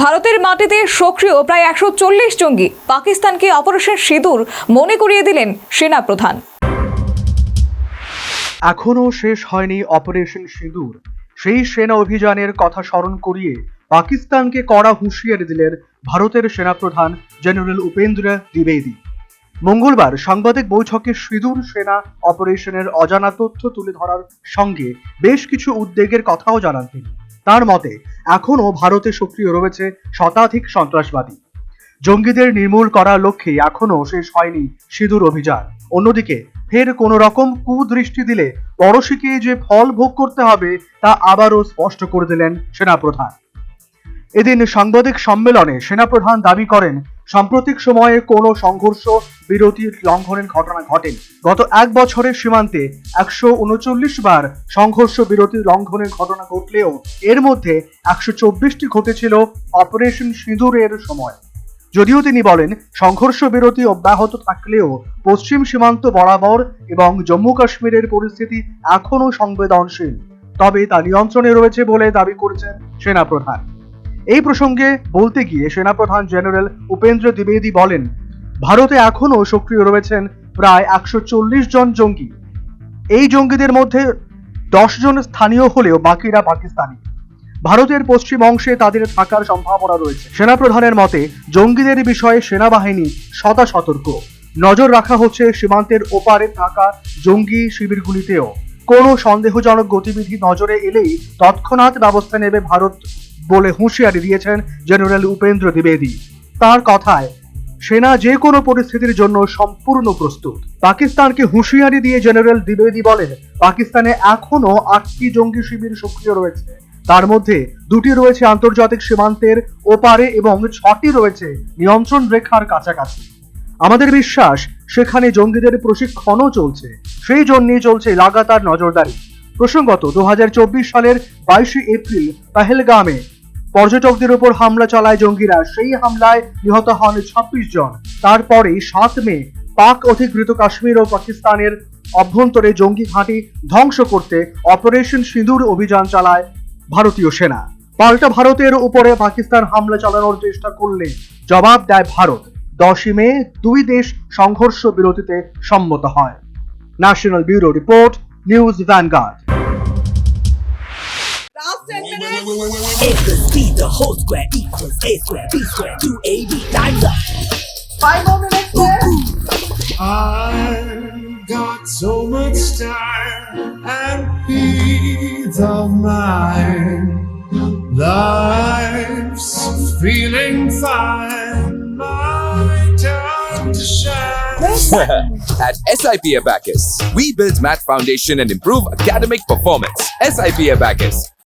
ভারতের মাটিতে সক্রিয় প্রায় ১৪০ জঙ্গি পাকিস্তানকে অপারেশন সিঁদুর মনে করিয়ে দিলেন সেনাপ্রধান। এখনও শেষ হয়নি অপারেশন সিঁদুর। সেই সেনা অভিযানের কথা স্মরণ করিয়ে পাকিস্তানকে কড়া হুঁশিয়ারি দিলেন ভারতের সেনাপ্রধান জেনারেল উপেন্দ্র দ্বিবেদী। মঙ্গলবার সাংবাদিক বৈঠকে সিঁদুর সেনা অপারেশনের অজানা তথ্য তুলে ধরার সঙ্গে বেশ কিছু উদ্বেগের কথাও জানান তিনি। তার মতে এখনও ভারতে সক্রিয় রয়েছে শতাধিক সন্ত্রাসবাদী। জঙ্গিদের নির্মূল করার লক্ষ্যে এখনও শেষ হয়নি সিঁদুর অভিযান। অন্যদিকে ফের কোনো রকম কুদৃষ্টি দিলে পরশীকে যে ফল ভোগ করতে হবে তা আবারও স্পষ্ট করে দিলেন সেনাপ্রধান। এদিন সাংবাদিক সম্মেলনে সেনাপ্রধান দাবি করেন, সাম্প্রতিক সময়ে কোনো সংঘর্ষ বিরতি লঙ্ঘনের ঘটনা ঘটেনি। গত এক বছরে সীমান্তে ১৩৯ বার সংঘর্ষ বিরতি লঙ্ঘনের ঘটনা ঘটলেও এর মধ্যে ১২৪টি ঘটেছিল অপারেশন সিঁদুরের সময়। যদিও তিনি বলেন, সংঘর্ষ বিরতি অব্যাহত থাকলেও পশ্চিম সীমান্ত বরাবর এবং জম্মু কাশ্মীরের পরিস্থিতি এখনও সংবেদনশীল, তবে তা নিয়ন্ত্রণে রয়েছে বলে দাবি করেছেন সেনাপ্রধান। এই প্রসঙ্গে বলতে গিয়ে সেনাপ্রধান জেনারেল উপেন্দ্র দ্বিবেদী বলেন, ভারতে এখনও সক্রিয় রয়েছেন প্রায় ১৪০ জন জঙ্গি। এই জঙ্গিদের মধ্যে ১০ জন স্থানীয় হলেও বাকিরা পাকিস্তানি। ভারতের পশ্চিম অংশে তাদের থাকার সম্ভাবনা রয়েছে। সেনাপ্রধানের মতে জঙ্গিদের বিষয়ে সেনাবাহিনী সদা সতর্ক। নজর রাখা হচ্ছে সীমান্তের ওপারে থাকা জঙ্গি শিবিরগুলিতেও। কোনো সন্দেহজনক গতিবিধি নজরে এলেই তৎক্ষণাৎ ব্যবস্থা নেবে ভারত বলে হুঁশিয়ারি দিয়েছেন জেনারেল উপেন্দ্র দ্বিবেদী। তার কথায়, সেনা যে কোনো পরিস্থিতির জন্য সম্পূর্ণ প্রস্তুত। পাকিস্তানকে হুঁশিয়ারি দিয়ে জেনারেল দ্বিবেদী বলেন, পাকিস্তানে এখনো ৮টি জঙ্গি শিবির সক্রিয় রয়েছে। তার মধ্যে ২টি রয়েছে আন্তর্জাতিক সীমান্তের ওপারে এবং ৬টি রয়েছে নিয়ন্ত্রণ রেখার কাছাকাছি। আমাদের বিশ্বাস সেখানে জঙ্গিদের প্রশিক্ষণও চলছে, সেই জন্যই চলছে লাগাতার নজরদারি। প্রসঙ্গত ২০২৪ সালের ২২ এপ্রিল পহেলগামে পর্যটকদের উপর হামলা চালায় জঙ্গিরা। সেই হামলায় নিহত হন ২৬ জন। তারপরেই ৭ মে পাক অধিকৃত কাশ্মীর ও পাকিস্তানের অভ্যন্তরে জঙ্গি ঘাঁটি ধ্বংস করতে অপারেশন সিঁদুর অভিযান চালায় ভারতীয় সেনা। পাল্টা ভারতের উপরে পাকিস্তান হামলা চালানোর চেষ্টা করলে জবাব দেয় ভারত। ১০ মে দুই দেশ সংঘর্ষ বিরতিতে সম্মত হয়। National bureau report, news vanguard. Equals B, the whole square equals A square, B square, 2AB, time's up. 5 more minutes there. I've got so much time and peace of mind. Life's feeling fine. My time to shine. At SIP Abacus, we build math foundation and improve academic performance. SIP Abacus,